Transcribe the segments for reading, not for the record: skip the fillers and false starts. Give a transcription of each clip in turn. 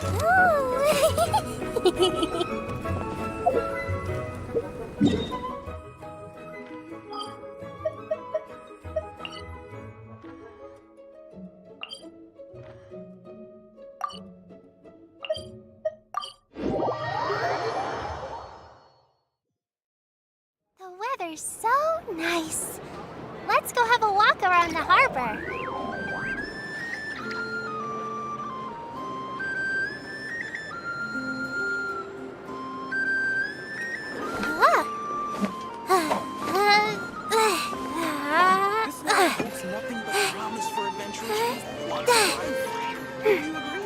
The weather's so nice. Let's go have a walk around the harbor. This night holds nothing but promise for adventures once in a lifetime. Do you agree?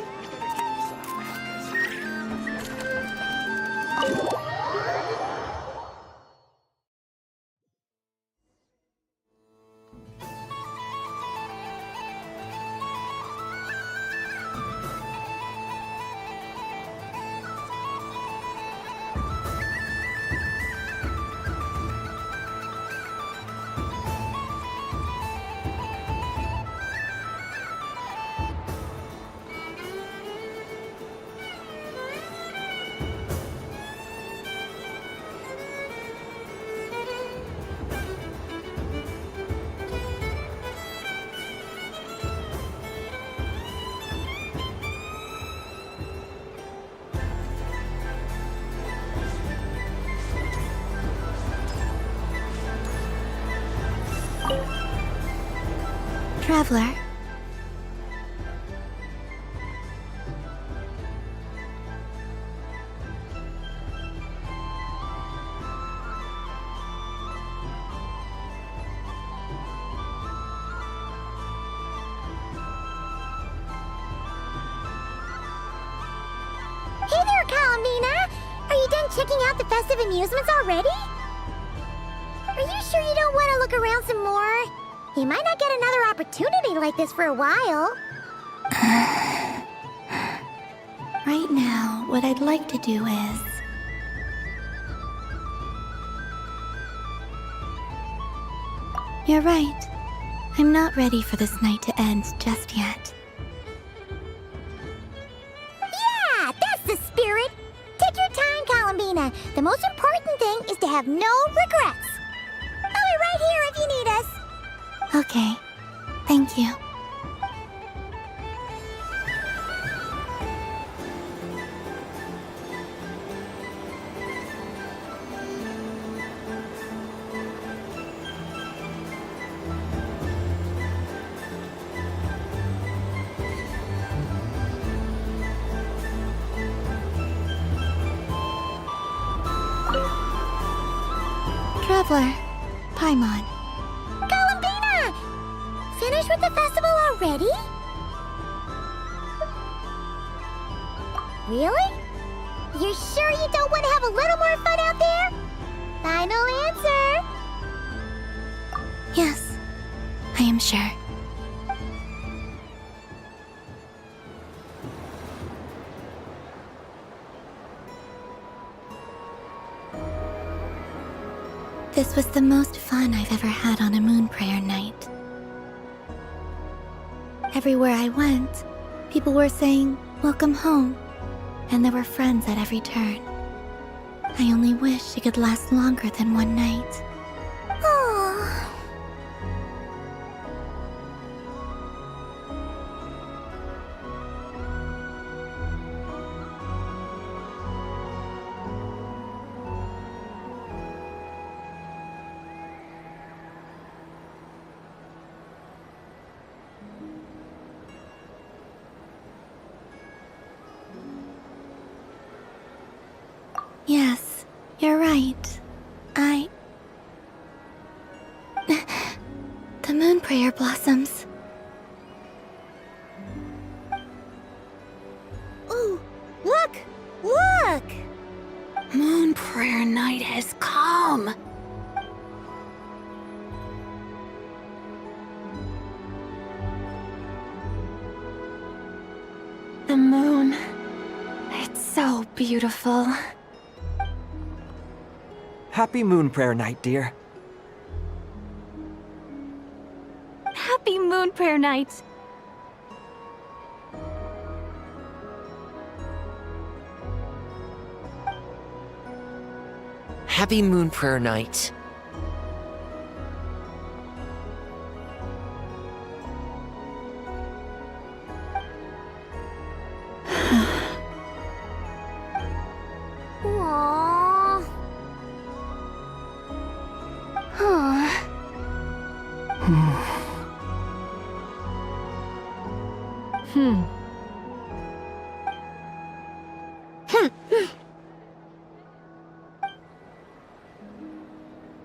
Traveler. Hey there, Kalamina! Are you done checking out the festive amusements already? Are you sure you don't want to look around some more? You might not get another opportunity like this for a while. Right now, what I'd like to do is... You're right. I'm not ready for this night to end just yet. Yeah, that's the spirit! Take your time, Kalamina. The most important thing is to have no regrets. I'll be right here if you need us. Okay. Thank you. Traveler, Paimon. Kalamina! Finished with the festival already? Really? You're sure you don't want to have a little more fun out there? Final answer! Yes, I am sure. This was the most fun I've ever had on a moon prayer night. Everywhere I went, people were saying, "Welcome home," and there were friends at every turn. I only wish it could last longer than one night. Aww. Yes, you're right. The moon prayer blossoms. Ooh, look! Look! Moon prayer night has come. The moon. It's so beautiful. Happy Moon Prayer Night, dear. Happy Moon Prayer Night. Happy Moon Prayer Night. Aww. Huh.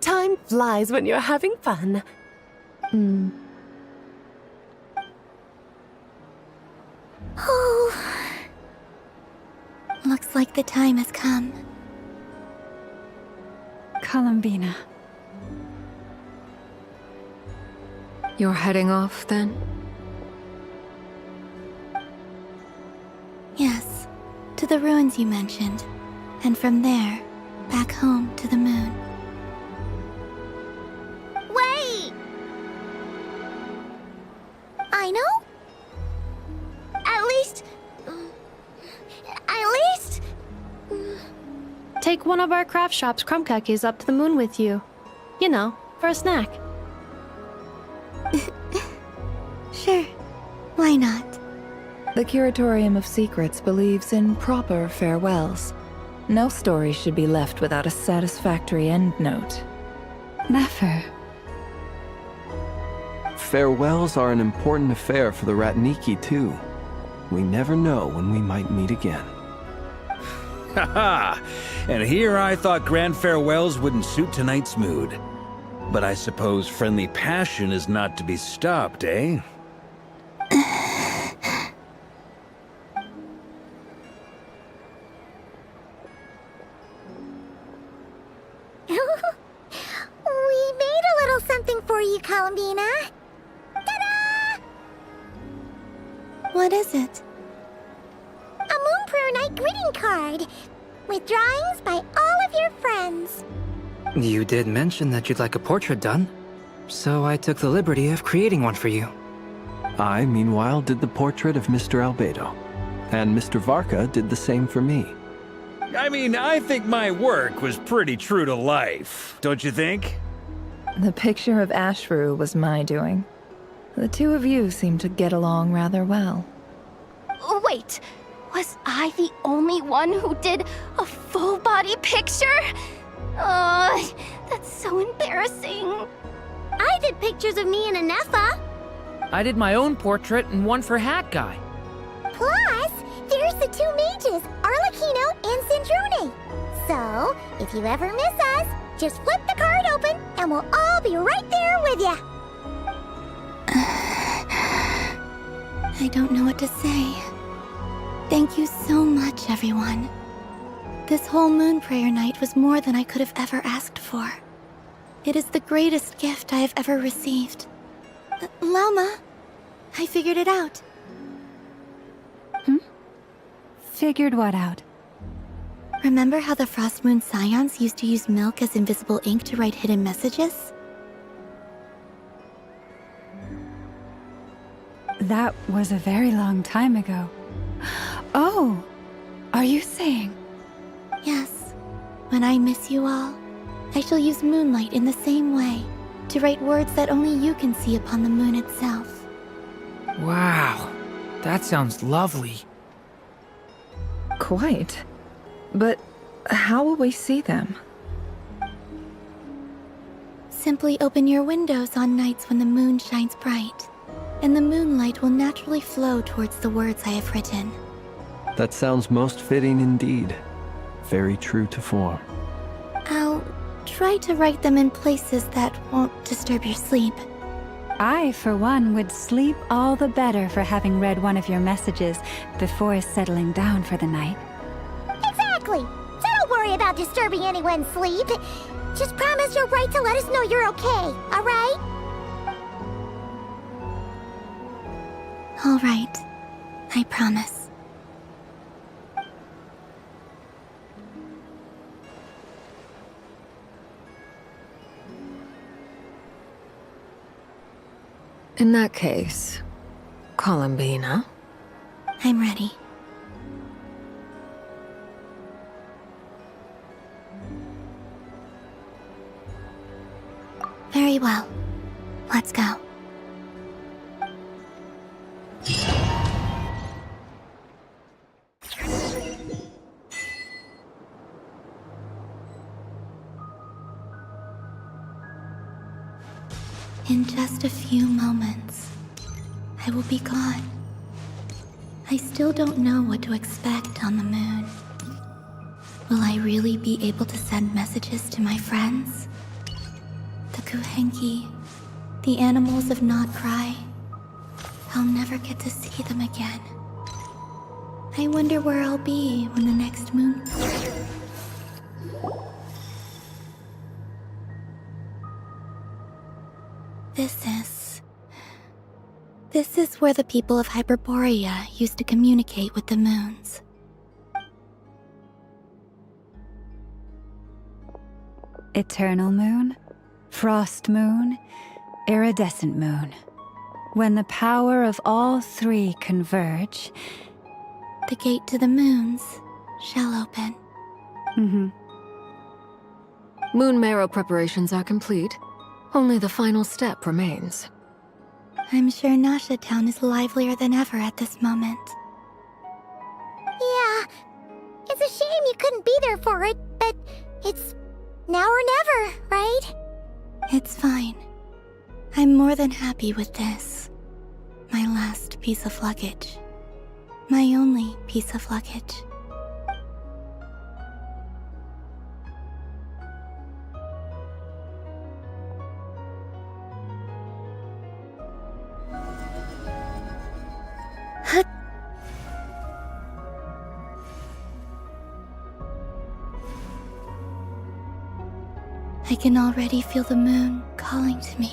Time flies when you're having fun. Oh. Looks like the time has come. Columbina. You're heading off then? Yes, to the ruins you mentioned. And from there, back home to the moon. Wait! I know? At least... Take one of our craft shop's crumb cookies up to the moon with you. You know, for a snack. Sure. Why not? The Curatorium of Secrets believes in proper farewells. No story should be left without a satisfactory endnote. Never. Farewells are an important affair for the Ratniki, too. We never know when we might meet again. Haha! And here I thought grand farewells wouldn't suit tonight's mood. But I suppose friendly passion is not to be stopped, eh? We made a little something for you, Columbina. Ta-da! What is it? A Moon Prayer Night greeting card with drawings by all of your friends. You did mention that you'd like a portrait done, so I took the liberty of creating one for you. I, meanwhile, did the portrait of Mr. Albedo. And Mr. Varka did the same for me. I mean, I think my work was pretty true to life, don't you think? The picture of Ashru was my doing. The two of you seem to get along rather well. Wait, was I the only one who did a full body picture? That's so embarrassing. I did pictures of me and Anefa. I did my own portrait and one for Hat Guy. Plus, there's the two mages, Arlecchino and Sandrone. So, if you ever miss us, just flip the card open and we'll all be right there with you. I don't know what to say. Thank you so much, everyone. This whole Moon Prayer Night was more than I could have ever asked for. It is the greatest gift I have ever received. Lama, I figured it out. Figured what out? Remember how the Frost Moon Scions used to use milk as invisible ink to write hidden messages? That was a very long time ago. Oh, are you saying? Yes. When I miss you all, I shall use moonlight in the same way, to write words that only you can see upon the moon itself. Wow, that sounds lovely. Quite. But how will we see them? Simply open your windows on nights when the moon shines bright, and the moonlight will naturally flow towards the words I have written. That sounds most fitting indeed. Very true to form. I'll try to write them in places that won't disturb your sleep. I, for one, would sleep all the better for having read one of your messages before settling down for the night. Exactly! So don't worry about disturbing anyone's sleep. Just promise you'll write to let us know you're okay, alright? Alright. I promise. In that case, Columbina. I'm ready. Very well. Let's go. In just a few moments, I will be gone. I still don't know what to expect on the moon. Will I really be able to send messages to my friends? The Kuhenki, the animals of Not Cry. I'll never get to see them again. I wonder where I'll be when the next moon... This is where the people of Hyperborea used to communicate with the moons. Eternal moon, frost moon, iridescent moon. When the power of all three converge, The gate to the moons shall open. Moon marrow preparations are complete. Only the final step remains. I'm sure Nasha Town is livelier than ever at this moment. Yeah, it's a shame you couldn't be there for it, but it's now or never, right? It's fine. I'm more than happy with this. My last piece of luggage. My only piece of luggage. I can already feel the moon calling to me.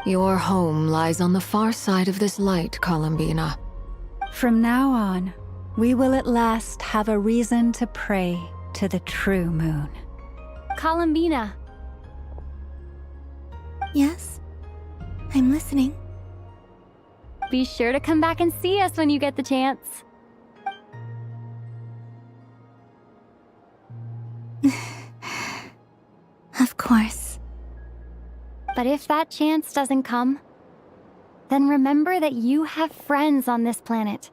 Your home lies on the far side of this light, Columbina. from now on, we will at last have a reason to pray to the true moon. Columbina. Yes? I'm listening. Be sure to come back and see us when you get the chance. Of course. But if that chance doesn't come, then remember that you have friends on this planet.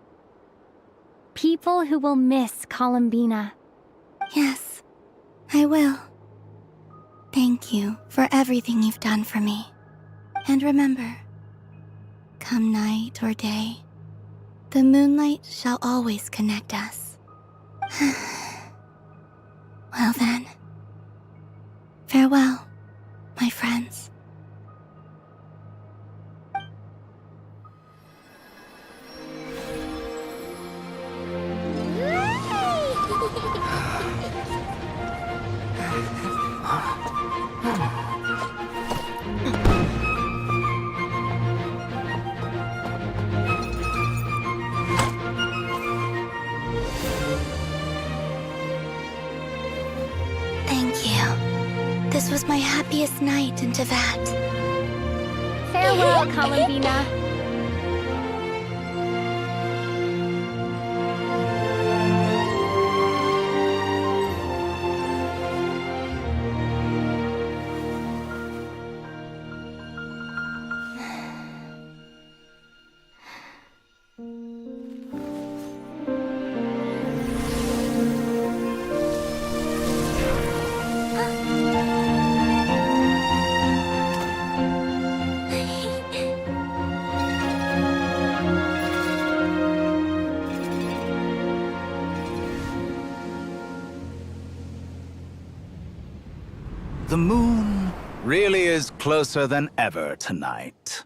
People who will miss Columbina. Yes, I will. Thank you for everything you've done for me. And remember, come night or day, the moonlight shall always connect us. Well then, farewell, my friends. Thank you. This was my happiest night in Teyvat. Farewell, Columbina. The moon really is closer than ever tonight.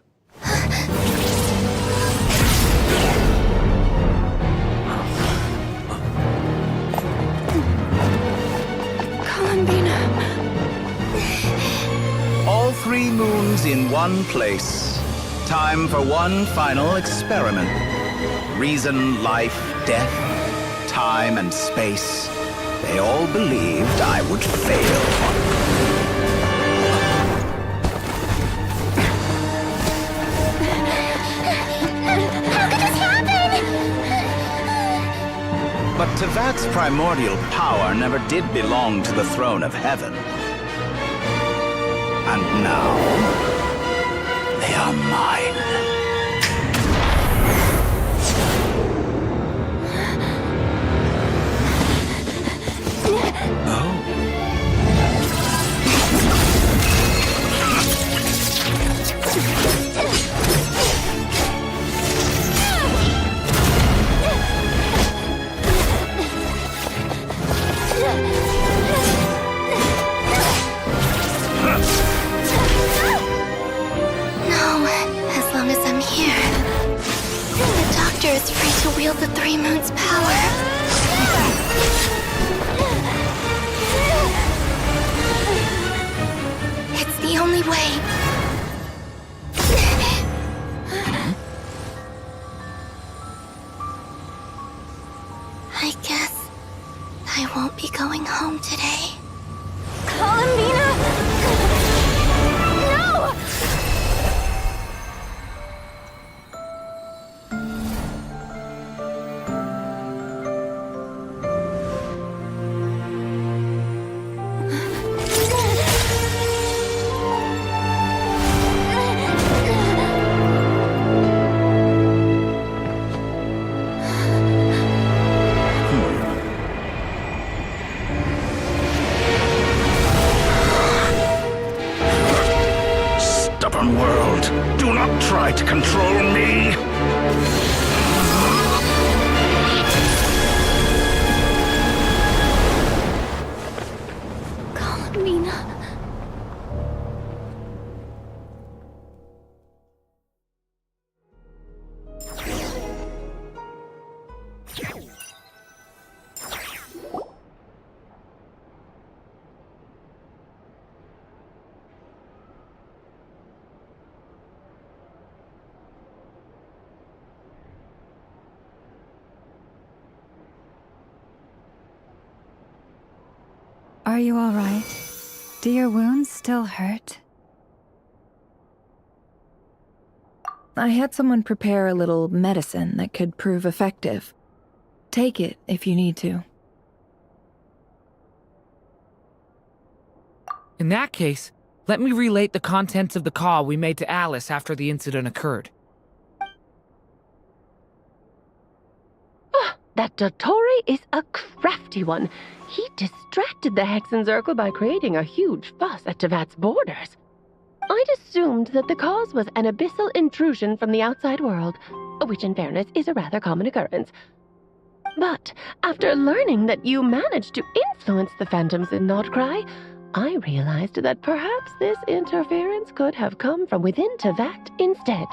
Columbina. All three moons in one place. Time for one final experiment. Reason, life, death, time, and space. They all believed I would fail. But Tevat's primordial power never did belong to the throne of heaven. And now, they are mine. As long as I'm here, the Doctor is free to wield the Three Moons' power. It's the only way. I guess I won't be going home today. Columbina! No! Stubborn world, do not try to control me! Columbina. Are you all right? Do your wounds still hurt? I had someone prepare a little medicine that could prove effective. Take it if you need to. In that case, let me relate the contents of the call we made to Alice after the incident occurred. That Dottore is a crafty one. He distracted the Hexen Circle by creating a huge fuss at Tevat's borders. I'd assumed that the cause was an abyssal intrusion from the outside world, which in fairness is a rather common occurrence. But after learning that you managed to influence the phantoms in Nodcry, I realized that perhaps this interference could have come from within Tevat instead.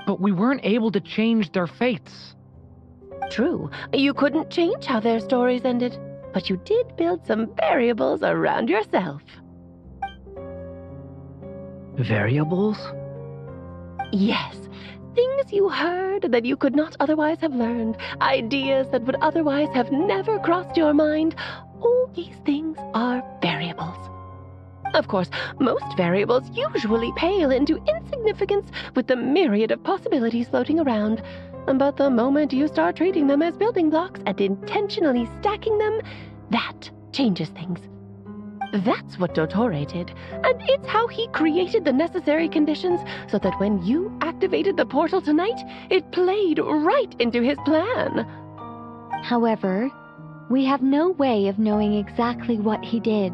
But we weren't able to change their fates. True, you couldn't change how their stories ended, but you did build some variables around yourself. Variables? Yes, things you heard that you could not otherwise have learned, ideas that would otherwise have never crossed your mind. All these things are variables. Of course, most variables usually pale into insignificance with the myriad of possibilities floating around. But the moment you start treating them as building blocks and intentionally stacking them, that changes things. That's what Dottore did, and it's how he created the necessary conditions so that when you activated the portal tonight, it played right into his plan. However, we have no way of knowing exactly what he did.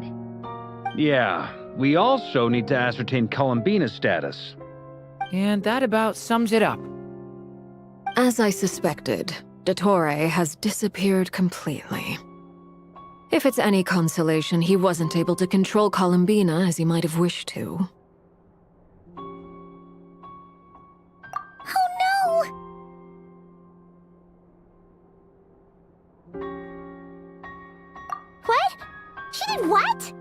Yeah, we also need to ascertain Columbina's status. And that about sums it up. As I suspected, Dottore has disappeared completely. If it's any consolation, he wasn't able to control Columbina as he might have wished to. Oh no! What? She did what?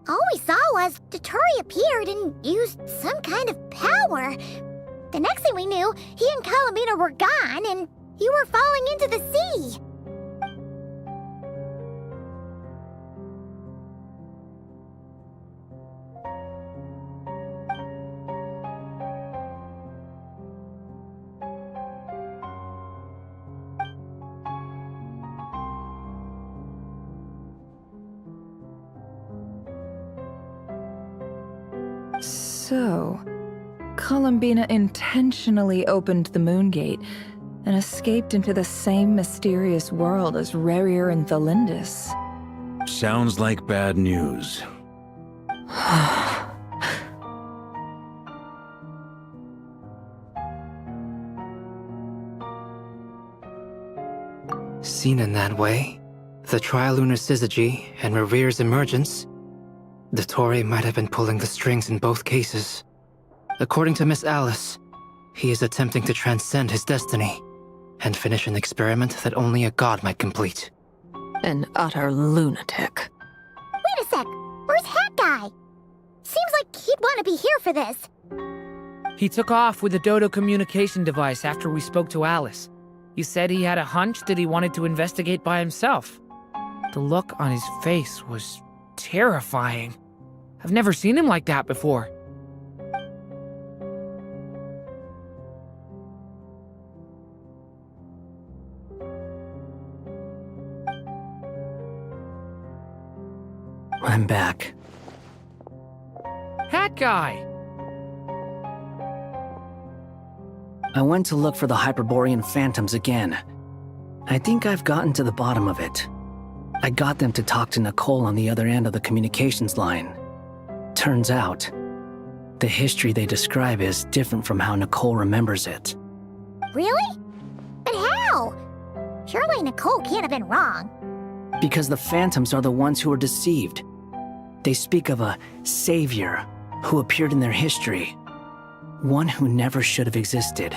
All we saw was Dottore appeared and used some kind of power. The next thing we knew, he and Columbina were gone and you were falling into the sea. So, Columbina intentionally opened the moon gate and escaped into the same mysterious world as Rarier and Thalindis. Sounds like bad news. Seen in that way, the Trilunar Syzygy and Revere's emergence, Dottore might have been pulling the strings in both cases. According to Miss Alice, he is attempting to transcend his destiny and finish an experiment that only a god might complete. An utter lunatic. Wait a sec. Where's Hat Guy? Seems like he'd want to be here for this. He took off with the Dodo communication device after we spoke to Alice. He said he had a hunch that he wanted to investigate by himself. The look on his face was terrifying. I've never seen him like that before. I'm back. Hat Guy! I went to look for the Hyperborean phantoms again. I think I've gotten to the bottom of it. I got them to talk to Nicole on the other end of the communications line. Turns out, the history they describe is different from how Nicole remembers it. Really? But how? Surely Nicole can't have been wrong. Because the phantoms are the ones who were deceived. They speak of a savior who appeared in their history. One who never should have existed.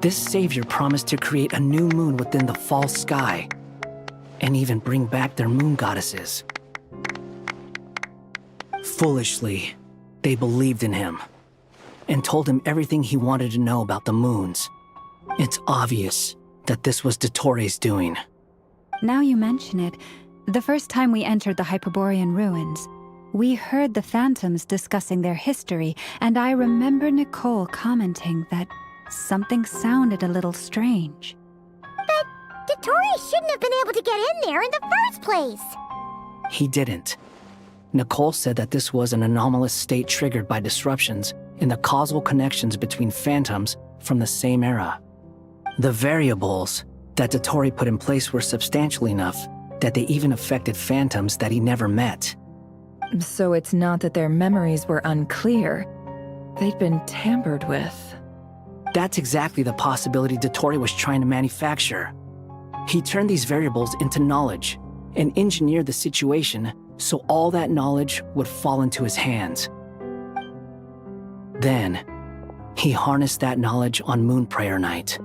This savior promised to create a new moon within the false sky, and even bring back their moon goddesses. Foolishly, they believed in him, and told him everything he wanted to know about the moons. It's obvious that this was Dottore's doing. Now you mention it, the first time we entered the Hyperborean ruins, we heard the phantoms discussing their history, and I remember Nicole commenting that something sounded a little strange. But Dottore shouldn't have been able to get in there in the first place. He didn't. Nicole said that this was an anomalous state triggered by disruptions in the causal connections between phantoms from the same era. The variables that Dottore put in place were substantial enough that they even affected phantoms that he never met. So it's not that their memories were unclear. They'd been tampered with. That's exactly the possibility Dottore was trying to manufacture. He turned these variables into knowledge and engineered the situation so all that knowledge would fall into his hands. Then, he harnessed that knowledge on Moon Prayer Night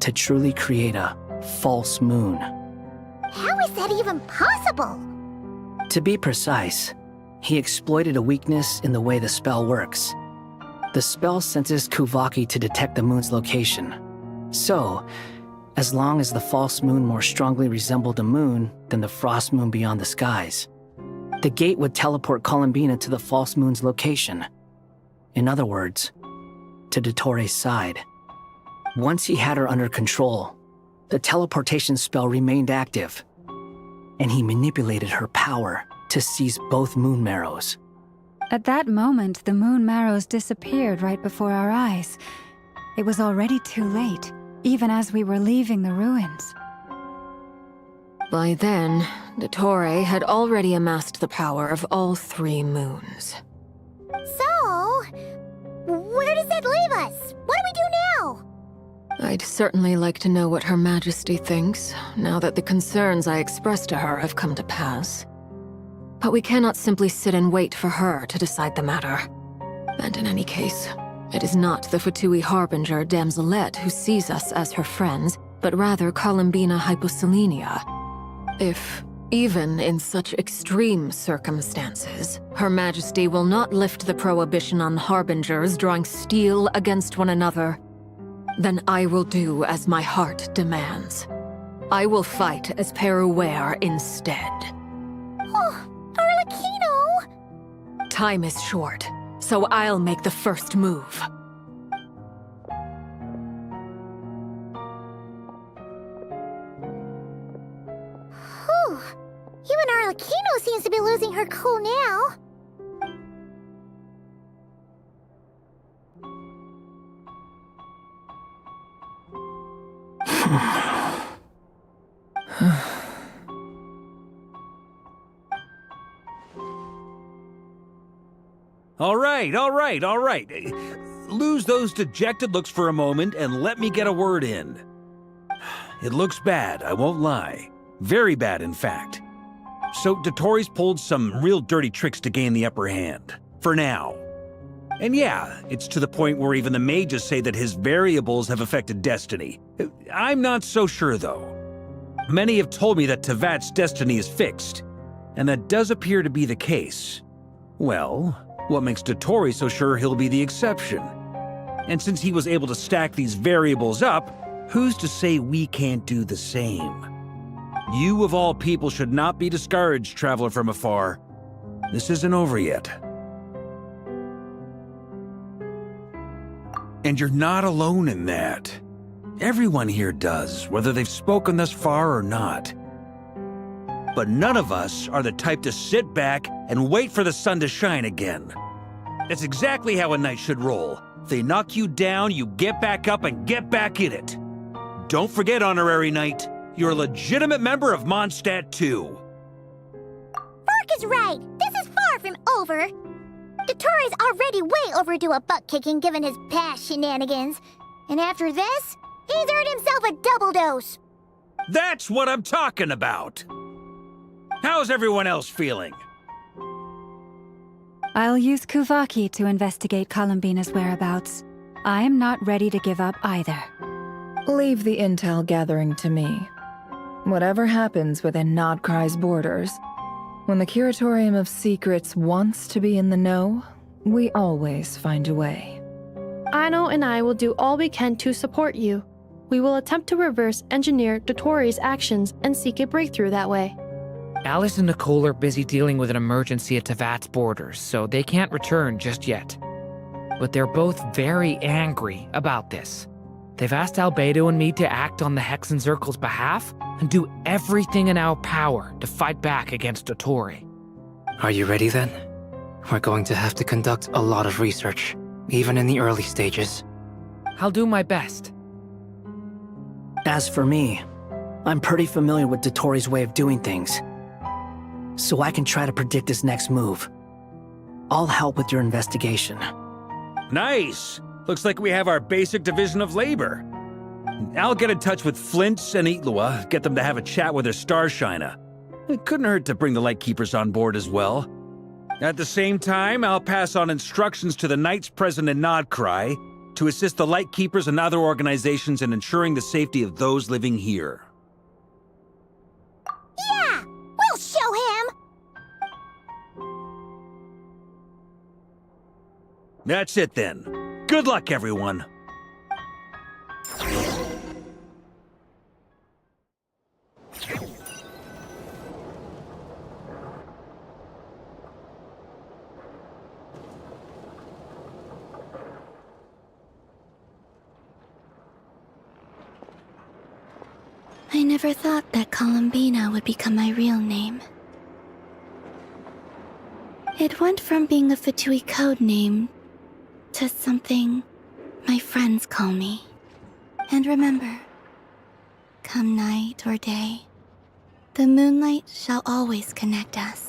to truly create a false moon. How is that even possible? To be precise, he exploited a weakness in the way the spell works. The spell senses Kuvaki to detect the moon's location. So, as long as the false moon more strongly resembled a moon than the frost moon beyond the skies, the gate would teleport Columbina to the false moon's location. In other words, to Dottore's side. Once he had her under control, the teleportation spell remained active, and he manipulated her power to seize both moon marrows. At that moment, the moon marrows disappeared right before our eyes. It was already too late, even as we were leaving the ruins. By then, Dottore had already amassed the power of all 3 moons. So, where does that leave us? What do we do now? I'd certainly like to know what Her Majesty thinks, now that the concerns I expressed to her have come to pass. But we cannot simply sit and wait for her to decide the matter. And in any case, it is not the Fatui Harbinger Damselette who sees us as her friends, but rather Columbina Hyposelenia. If, even in such extreme circumstances, Her Majesty will not lift the prohibition on Harbingers drawing steel against one another, then I will do as my heart demands. I will fight as Peruware instead. Oh, Arlecchino! Time is short, so I'll make the first move. Whew. Even Arlecchino seems to be losing her cool now. All right. Lose those dejected looks for a moment and let me get a word in. It looks bad, I won't lie. Very bad, in fact. So Dotori's pulled some real dirty tricks to gain the upper hand. For now. And yeah, it's to the point where even the mages say that his variables have affected destiny. I'm not so sure, though. Many have told me that Tevat's destiny is fixed, and that does appear to be the case. Well, what makes Dotori so sure he'll be the exception? And since he was able to stack these variables up, who's to say we can't do the same? You of all people should not be discouraged, traveler from afar. This isn't over yet. And you're not alone in that. Everyone here does, whether they've spoken thus far or not. But none of us are the type to sit back and wait for the sun to shine again. That's exactly how a knight should roll. If they knock you down, you get back up and get back in it. Don't forget, honorary knight, you're a legitimate member of Mondstadt too. Fork is right. This is far from over. Dotori's already way overdue a butt-kicking given his past shenanigans. And after this, he's earned himself a double dose. That's what I'm talking about. How's everyone else feeling? I'll use Kuvaki to investigate Columbina's whereabouts. I am not ready to give up either. Leave the intel gathering to me. Whatever happens within Nodcry's borders, when the Curatorium of Secrets wants to be in the know, we always find a way. Ano and I will do all we can to support you. We will attempt to reverse engineer Dotori's actions and seek a breakthrough that way. Alice and Nicole are busy dealing with an emergency at Tevat's borders, so they can't return just yet. But they're both very angry about this. They've asked Albedo and me to act on the Hexen Circle's behalf and do everything in our power to fight back against Dotori. Are you ready then? We're going to have to conduct a lot of research, even in the early stages. I'll do my best. As for me, I'm pretty familiar with Dotori's way of doing things, so I can try to predict his next move. I'll help with your investigation. Nice! Looks like we have our basic division of labor. I'll get in touch with Flint's and Itlua, get them to have a chat with their Starshiner. It couldn't hurt to bring the Lightkeepers on board as well. At the same time, I'll pass on instructions to the Knights present in Nodcry to assist the Lightkeepers and other organizations in ensuring the safety of those living here. Yeah! We'll show him! That's it then. Good luck, everyone. I never thought that Columbina would become my real name. It went from being a Fatui code name to something my friends call me. And remember, come night or day, the moonlight shall always connect us.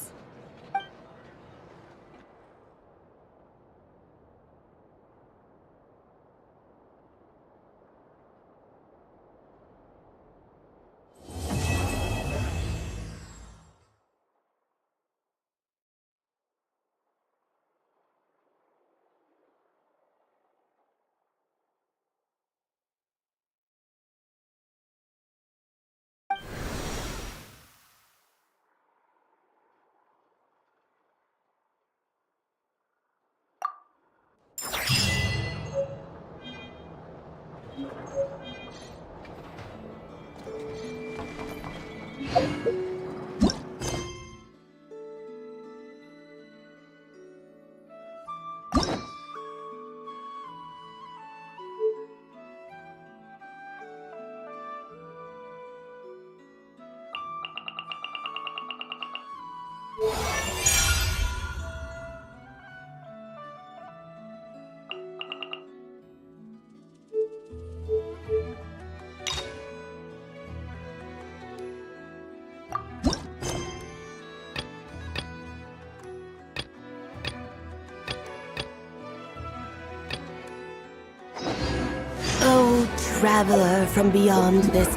traveler from beyond this.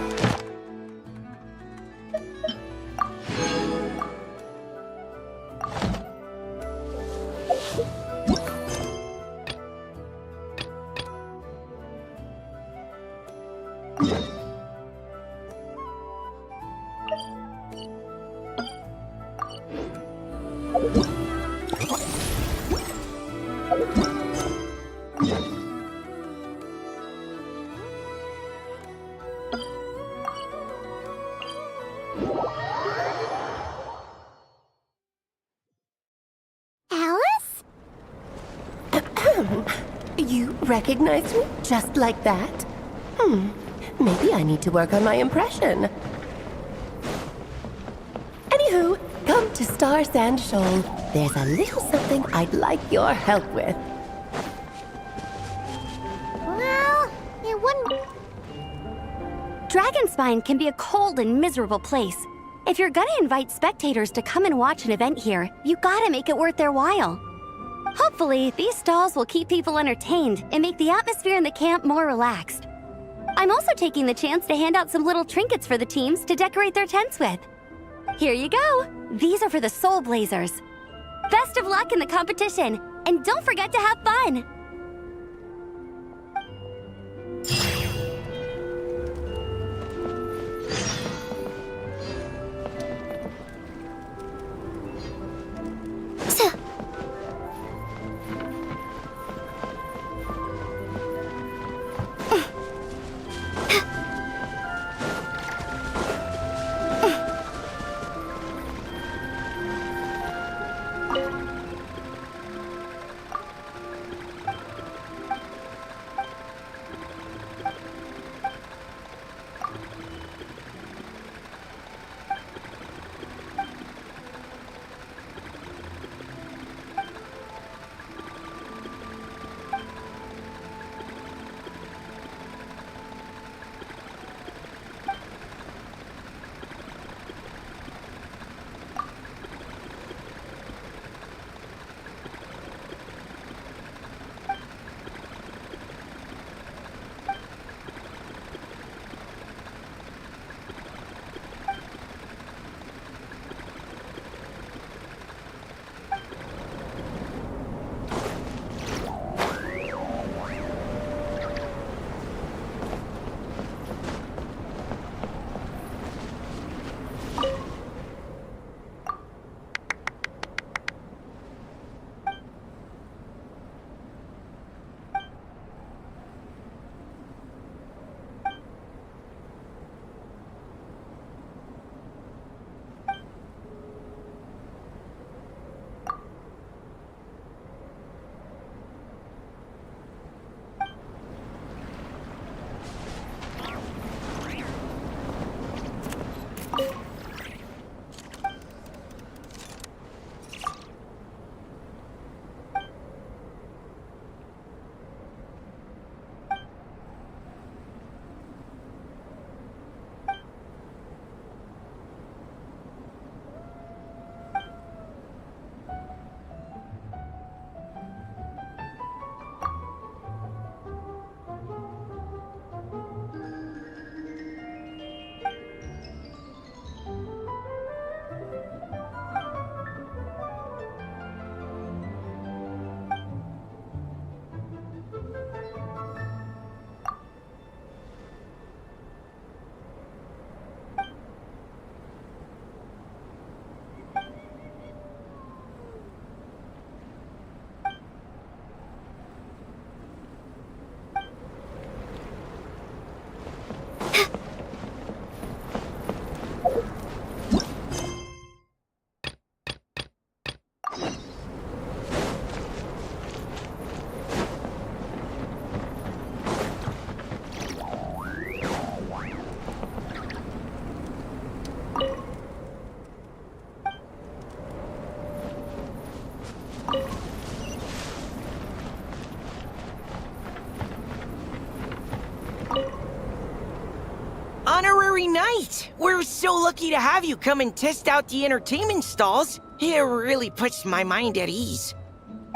Alice? You recognize me just like that? Maybe I need to work on my impression. Anywho, come to Star Sand Shoal. There's a little something I'd like your help with. Well, it wouldn't. Dragonspine can be a cold and miserable place. If you're gonna invite spectators to come and watch an event here, you gotta make it worth their while. Hopefully, these stalls will keep people entertained and make the atmosphere in the camp more relaxed. I'm also taking the chance to hand out some little trinkets for the teams to decorate their tents with. Here you go. These are for the Soul Blazers. Best of luck in the competition, and don't forget to have fun! Honorary Knight! We're so lucky to have you come and test out the entertainment stalls. It really puts my mind at ease.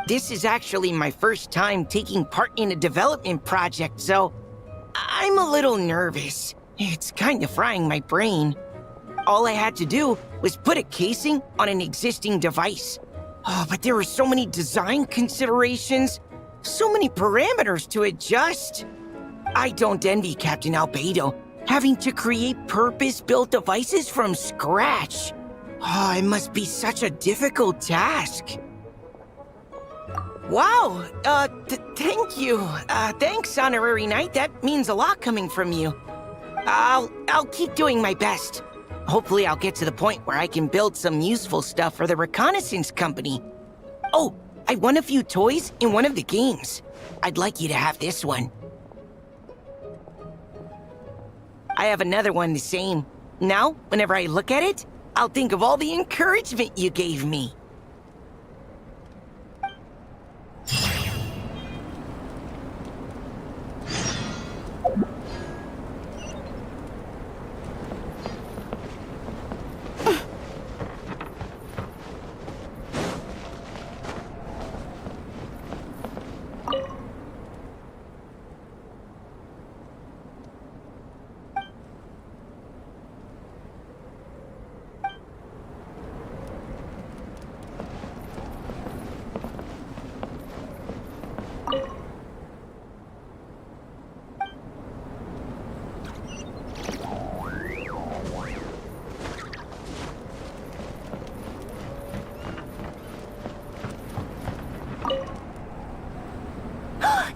This is actually my first time taking part in a development project, so I'm a little nervous. It's kind of frying my brain. All I had to do was put a casing on an existing device. Oh, but there were so many design considerations, so many parameters to adjust. I don't envy Captain Albedo having to create purpose-built devices from scratch. Oh, it must be such a difficult task. Wow, thank you. Thanks, Honorary Knight. That means a lot coming from you. I'll keep doing my best. Hopefully I'll get to the point where I can build some useful stuff for the reconnaissance company. Oh, I won a few toys in one of the games. I'd like you to have this one. I have another one the same. Now, whenever I look at it, I'll think of all the encouragement you gave me.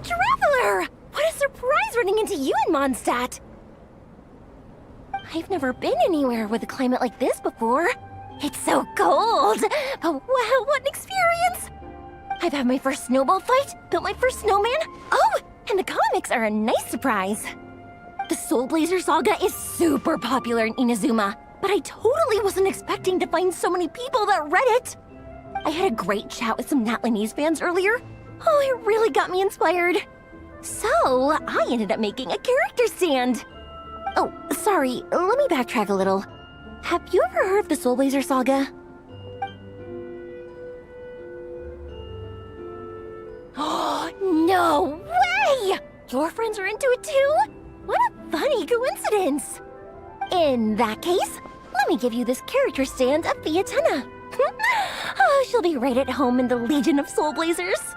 Traveler! What a surprise running into you in Mondstadt! I've never been anywhere with a climate like this before. It's so cold! But wow, what an experience! I've had my first snowball fight, built my first snowman. Oh, and the comics are a nice surprise. The Soul Blazer saga is super popular in Inazuma, but I totally wasn't expecting to find so many people that read it. I had a great chat with some Natlanese fans earlier. Oh, it really got me inspired. So, I ended up making a character stand. Oh, sorry, let me backtrack a little. Have you ever heard of the Soul Blazer saga? Oh, no way! Your friends are into it too? What a funny coincidence! In that case, let me give you this character stand of Fiatena. Oh, she'll be right at home in the Legion of Soul Blazers.